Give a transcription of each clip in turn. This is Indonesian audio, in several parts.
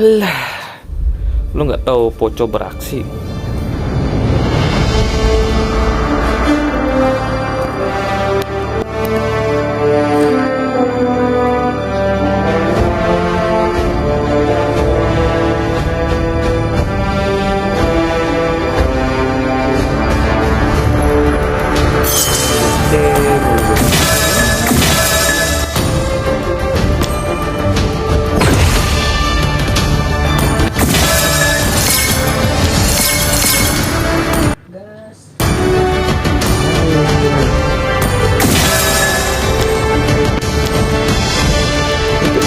Alah, lu nggak tahu Poco beraksi.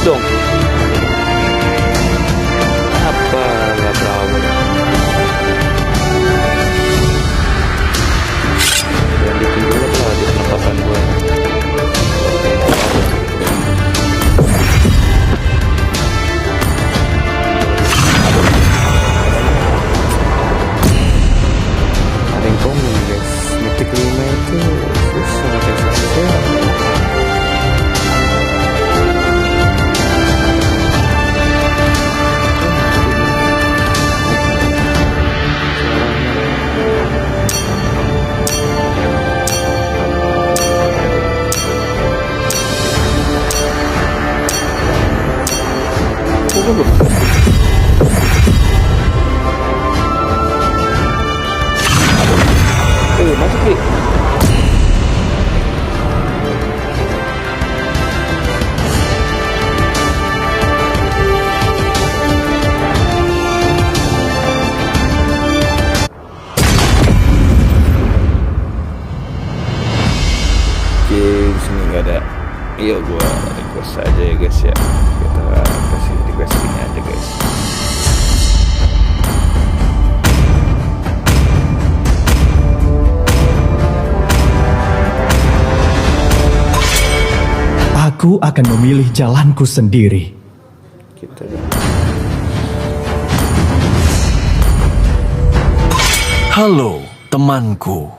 Dong apa nggak tahu yang ditinggalin lah di penempatan gue. Ada yang komen guys, Mythic 5 itu susah guys, harusnya masuk nih. Oke, disini nggak ada. Iya, gua request aja ya guys ya. Kita kasih request ini aja guys. Aku akan memilih jalanku sendiri. Kita Halo, temanku.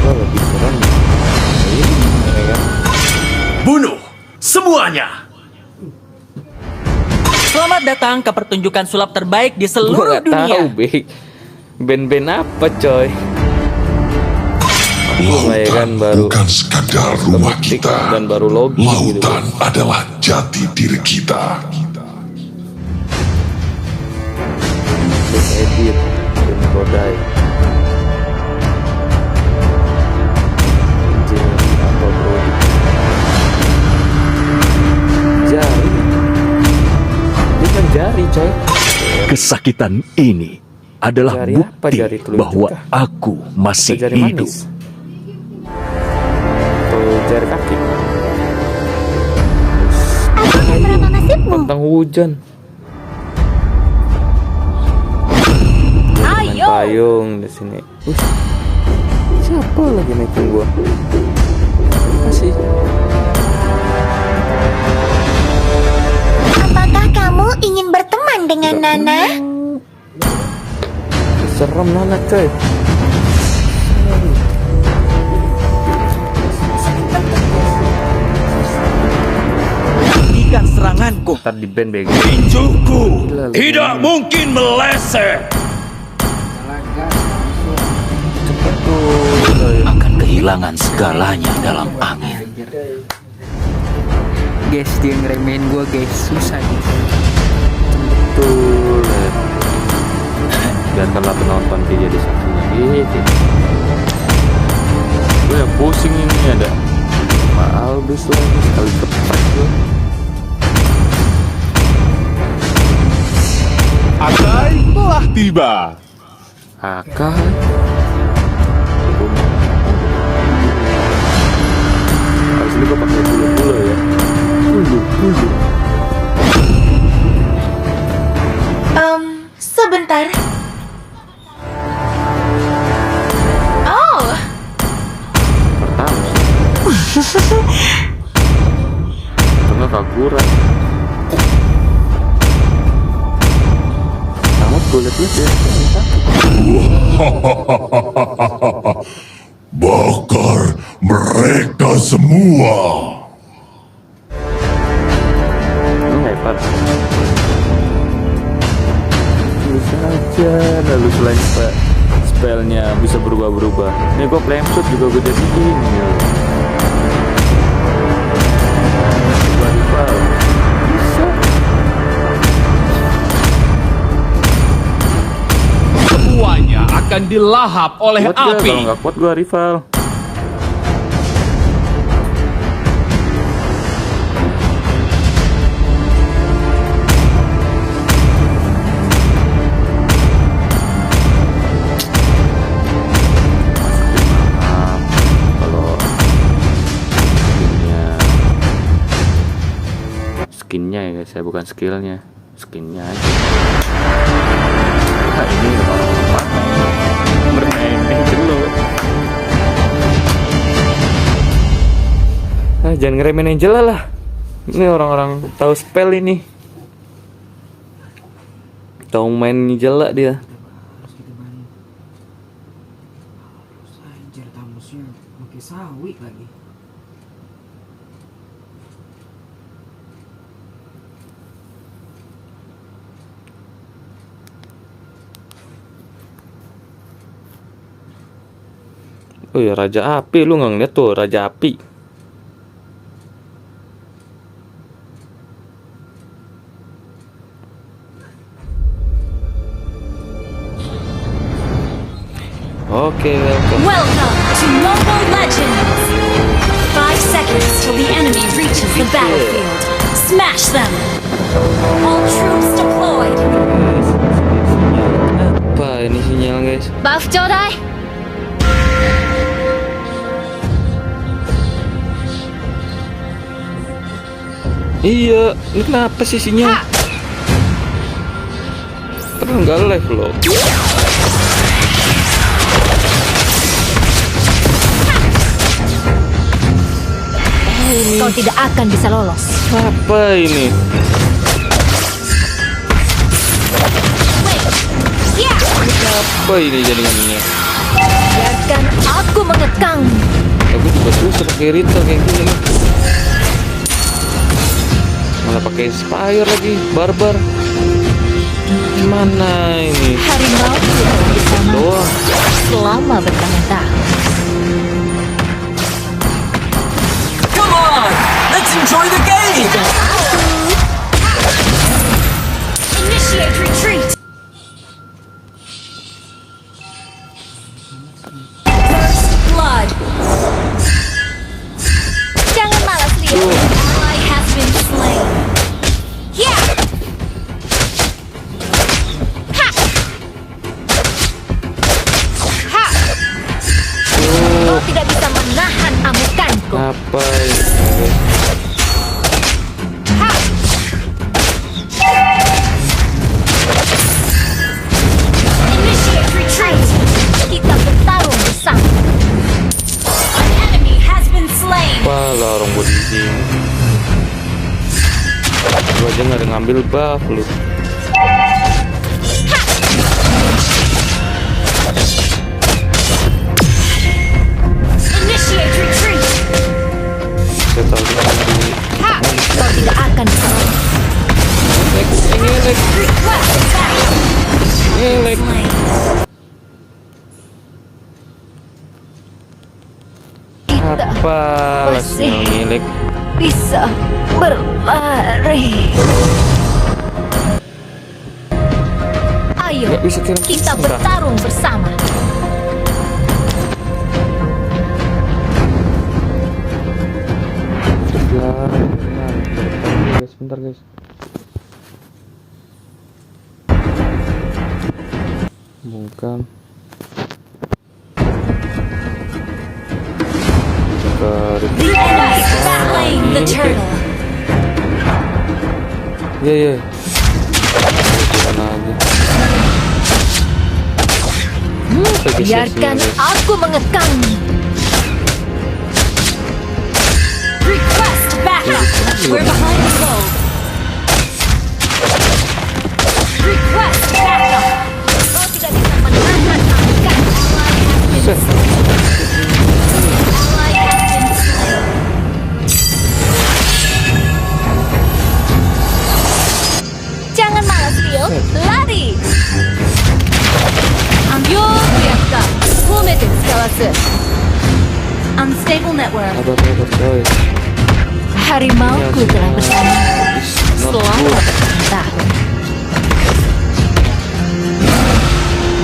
lebih serem. Bunuh semuanya. Selamat datang ke pertunjukan sulap terbaik di Gue seluruh nggak dunia. tahu band-band apa coy. Aku ya kan baru bukan sekadar rumah ketik kita. dan baru login gitu. Lautan adalah jati diri kita. Edit dan Kodai. Anjing, apa bro? Jari. Dia kan jari coy. Kesakitan ini adalah Jari apa? bukti Jari telunjuk bahwa kah? aku masih Jari hidup. manis atau jari kaki. Berapa nasibmu? Tentang hujan. Main Ayo. payung di sini. Siapa lagi naikin gua? Masih. Apakah kamu ingin berteman dengan Nana? Serem Nana coy. Hentikan seranganku. Ntar di band bego. Tinjuku Gila, tidak mungkin meleset. Cepet tuh. Akan kehilangan segalanya dalam angin. Guys, dia ngeremehin gue guys, susah guys. Betul. Biarkanlah penonton dia jadi saksinya gitu. Gue yang pusing ini ada Pak Albus lagi sekali kepek gue. Akai telah tiba. Akai. Harus ini gue pakai bulu-bulu ya. Bulu. Sebentar. Oh, Pertama tengah Kagura. Kamu gue liat-liat ya. Bakar mereka semua. Hebat. Bisa aja lalu selain spellnya bisa berubah-berubah. Nih gue flame shoot juga gue jadi ini ya. Rival. Bisa. Semuanya akan dilahap oleh Kuat gak? api. Kalau nggak kuat gue rival. Skinnya ya guys, saya bukan skillnya, skinnya aja. Nah, ini orang bermain Angelo. Jangan ngeremehin Angela lah. Ini orang-orang tahu spell ini, tahu main Angela dia. Anjir, tamusnya pakai sawi lagi. Oh ya, Raja Api, lu nggak ngeliat tuh Raja Api? Oke, welcome. Welcome to Mobile Legends! 5 seconds till the enemy reaches the battlefield. Smash them! All troops deployed! Apa ini sinyal guys? Buff Jodai. Iya, ini kenapa sih sinyal? Padahal nggak live loh. Kau tidak akan bisa lolos. Apa ini? Apa ini jaringannya? Biarkan aku mengekang. Aku juga susah pakai Rita kayak gini. Malah pakai Spire lagi, barbar. Gimana ini? Harimau tidak bersama Doang. selama bertahun-tahun. Come on, let's enjoy the game. Initiate retreat! First blood! Jangan malas lihat. Ally has been slain. Ya. Ha. Ha. Kau tidak bisa menahan amukanku. Apa ini? Ha. Initiate retreat! Kita bertarung bersama. An enemy has been slain! Apalah orang gue di sini. Gue aja nggak ada ngambil buff lu. Initiate retreat! Saya tahu dia di Ha. Kau tidak akan bisa lolos. ngelek, Request battle! ngelek. Slain. Kita Apa lah masih sinyal ngelek? bisa berlari. Ayo, Nggak bisa kirim kita pesan, Kak. bertarung bersama. Sebentar guys. Bukan. The enemy is slain the turtle! Iya. Jalan aja. Biarkan aku mengekang. Request backup! We're behind the foe! Request backup! Kau tidak bisa menahan よ。ラディ。よーくやった。褒めて使わす。Unstable network. Sabar coy. Harimauku telah bersama selama tahun.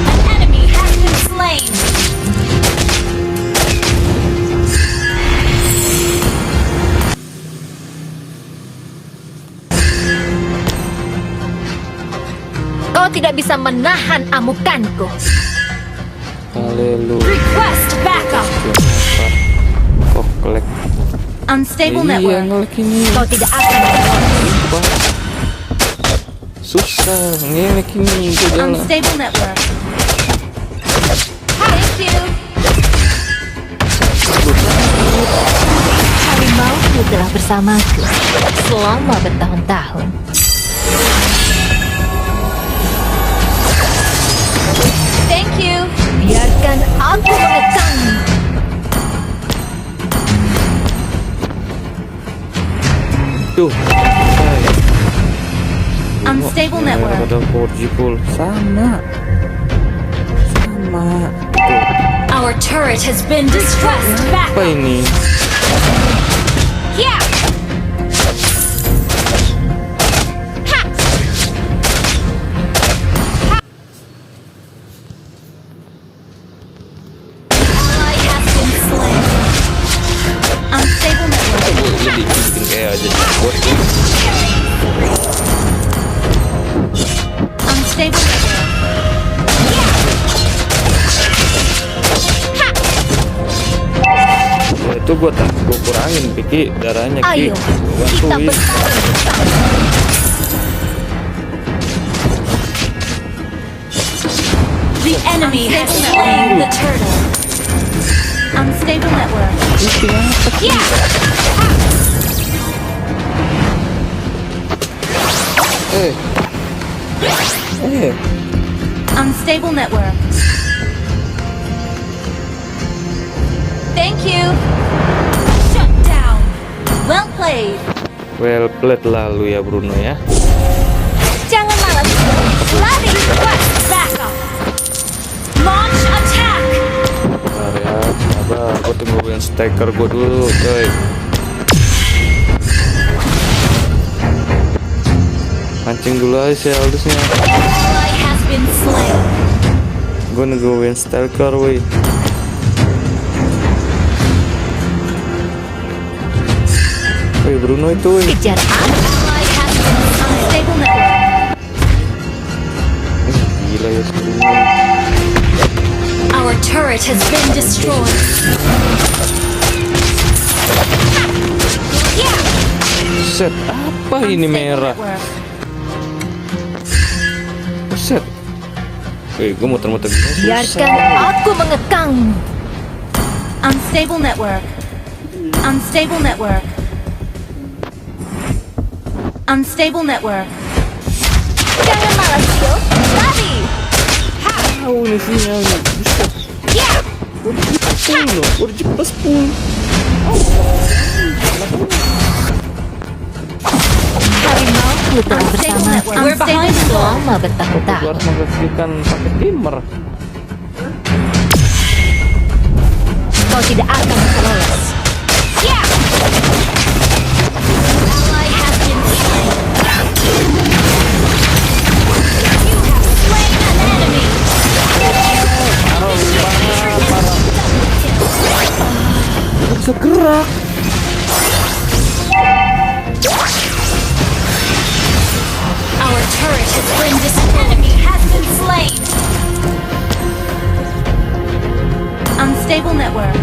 An enemy has been slain. Kau tidak bisa menahan amukanku. Haleluya. Request backup. Kok kelek. Unstable Iya network. ngelek ini. Kau tidak akan Apa? Susah ngelek ini itu jalan. Unstable network. Thank you. Harimauku telah bersamaku selama bertahun-tahun. Thank you. Biarkan aku mengekangmu. Tuh. Hai. Unstable network. Ada 4G full. Sama. Tuh. Our turret has been distressed. Apa Backup. ini? Yeah. Ha. Ally has been slain. Unstable network. Jadi bikin kayak aja bot. Unstable network. Ya, itu gua kurangin Piki darahnya Ki. Ayo, Gua kita bantuin. bertarung bersama. The enemy has slain the turtle. Unstable network. Yeah. Unstable network. Thank you. Shut down. Well played. Well played lalu ya Bruno ya. Jangan malas. Lari. Request backup. Launch attack. Bentar ya, sabar. Gua tungguin staker gua dulu, coy. Pancing dulu aja si Aldusnya. Ally has been slain. Gua nungguin staker, woi. Woi Bruno itu, woi. Kejar aku. Ally has been unstable network. Gila ya si Bruno. Our turret has been destroyed. Yeah. Set, apa ini merah? Set. Woi, gua muter-muter gini susah. Biarkan aku mengekangmu. Unstable network. Unstable network. Unstable network. Jangan malas, yo. Lari. Tahu nih sinyalnya. Buset. Yeah. Udah cepet 10. Harimauku telah bersama We're behind the wall. selama Gua bertahun-tahun. harus mengaktifkan paket gamer. Kau tidak akan bisa lolos. Yeah. Ally has been slain. You have slain an enemy. Gak bisa gerak. Our turret has been destroyed. Enemy has been slain. Unstable network.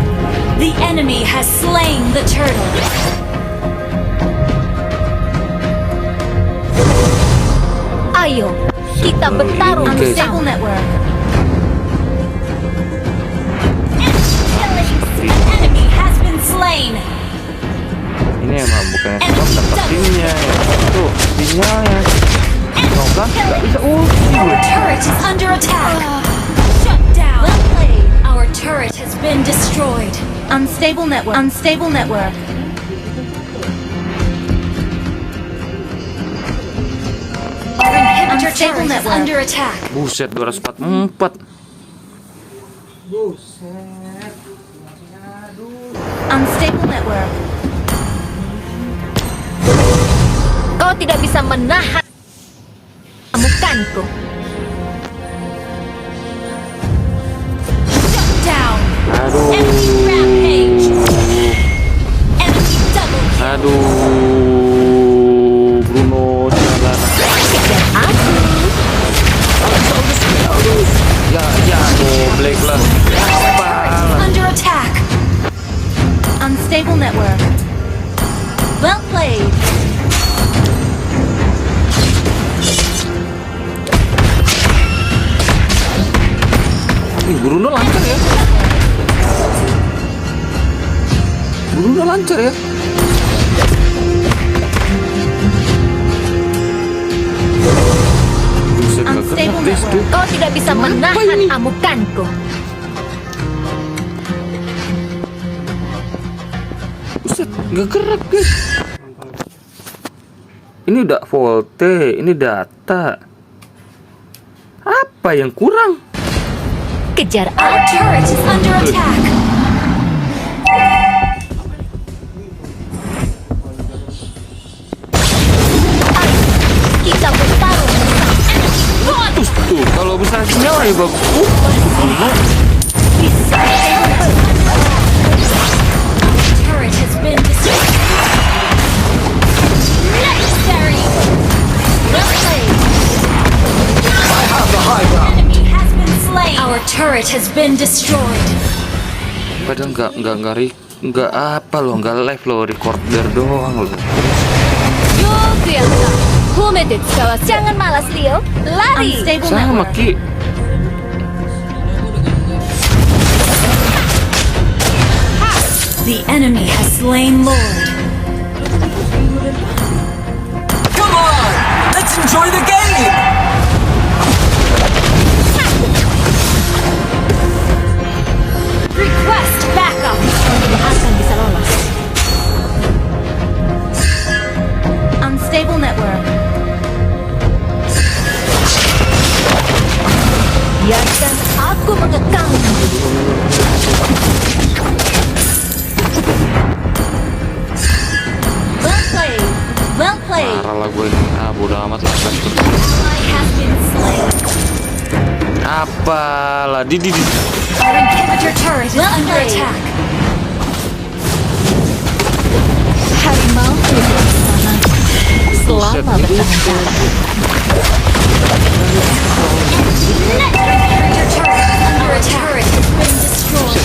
The enemy has slain the turtle. Ayo, kita bertarung Oke. Unstable bersama. network. Enemy has been slain. Ini emang bukannya stop dapat timnya ya. Tuh, sinyalnya. Kau kan gak bisa ulti. Our turret is under attack. Shut down. Well played. Our turret has been destroyed. Unstable network. Unstable network. Our inhibitor inhibitor turret is under attack. Buset, 244. Buset. Unstable network. Kau tidak bisa menahan amukanku. Shut down. Aduh. Enemy rampage. Enemy double kill. Aduh. Bruno jalan. Kejar aku. Ya, Black lah. Under attack. Unstable network. Well played. Bruno lancar ya. Bruno lancar ya. Buset, gak Unstable gerak guys tuh. network. Kau tidak bisa menahan amukanku. Buset, gak gerak guys. Ini udah volte, ini data. Apa yang kurang? Kejar Our aku. turret is under attack. Kita bertarung. Tuh, kalau bisa nyawa ya bagus. Bisa. Turret has been destroyed. Necessary. Well played. Enemy has been slain. Our turret has been destroyed. Padahal nggak apa loh, nggak live loh, recorder doang loh. Jangan malas, Leo. Lari. Unstable Sama network. Ki. The enemy has slain Lord. Come on! Let's enjoy the game! Request backup. Tidak akan bisa lolos. Unstable network. Biarkan aku mengekangmu. Well played. Well played. Parah lah gue ini. Bodo amat lah. Ally has been slain. Apalah, di. Our inhibitor turret is under attack. Harimau hidup bersama selama bertahun-tahun. Your turret is under attack. Turret has been destroyed.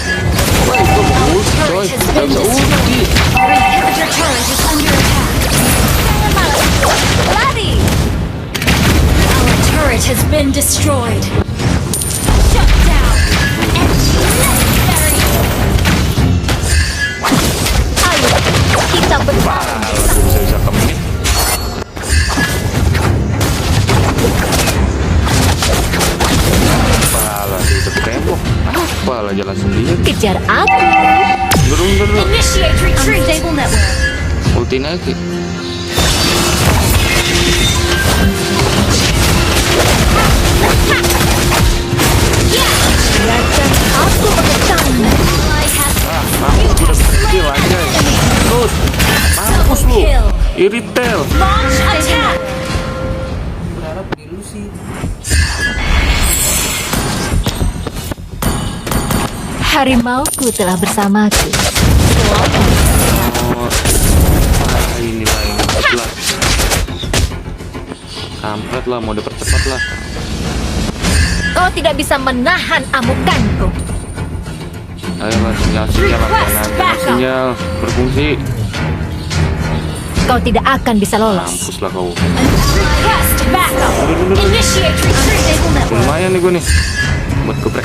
Our turret has been destroyed. Our inhibitor turret is under attack. Jangan malas, lari. Our turret has been destroyed. Shut down. Necessary. Ayo, kita bertarung. Gue bisa kemit. Apalah, di dekat tembok. Apalah, jalan sendiri. Kejar aku. Gerung. Initiate retreat. Unstable network. Ulti naik Ki. Biarkan aku mengekangmu. Mampus gue udah kecil aja. Terus, mampus lu. Iritel. Launch attack. Berharap di lu sih. Harimauku telah bersamaku. Oh, inilah lah. Kampret lah, mau dipercepat lah. Kau tidak bisa menahan amukanku. Ayolah, sinyal langganan, sinyal berfungsi. Kau tidak akan bisa lolos. Mampus lah kau. Request backup. Initiate retreat. Unstable network. Lumayan nih gue nih buat geprek.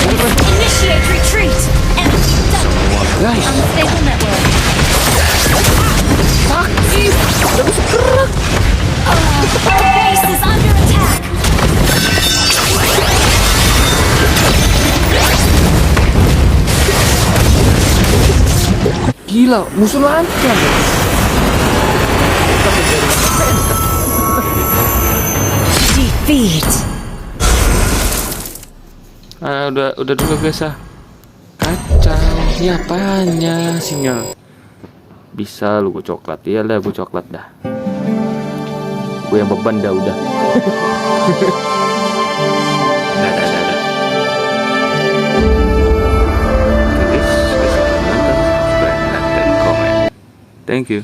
Initiate retreat. Enemy double. Guys, Unstable network. sakit. Udah bisa gerak. Our base is under attack. Gila, musuh lancar. Defeat. Udah dulu guys ah. Kacau. Ini apanya sinyal? Bisa lu gue coklat. Iya lah gue coklat dah. Gue yang beban dah udah. Dah. Oke guys, subscribe, like, dan komen. Thank you.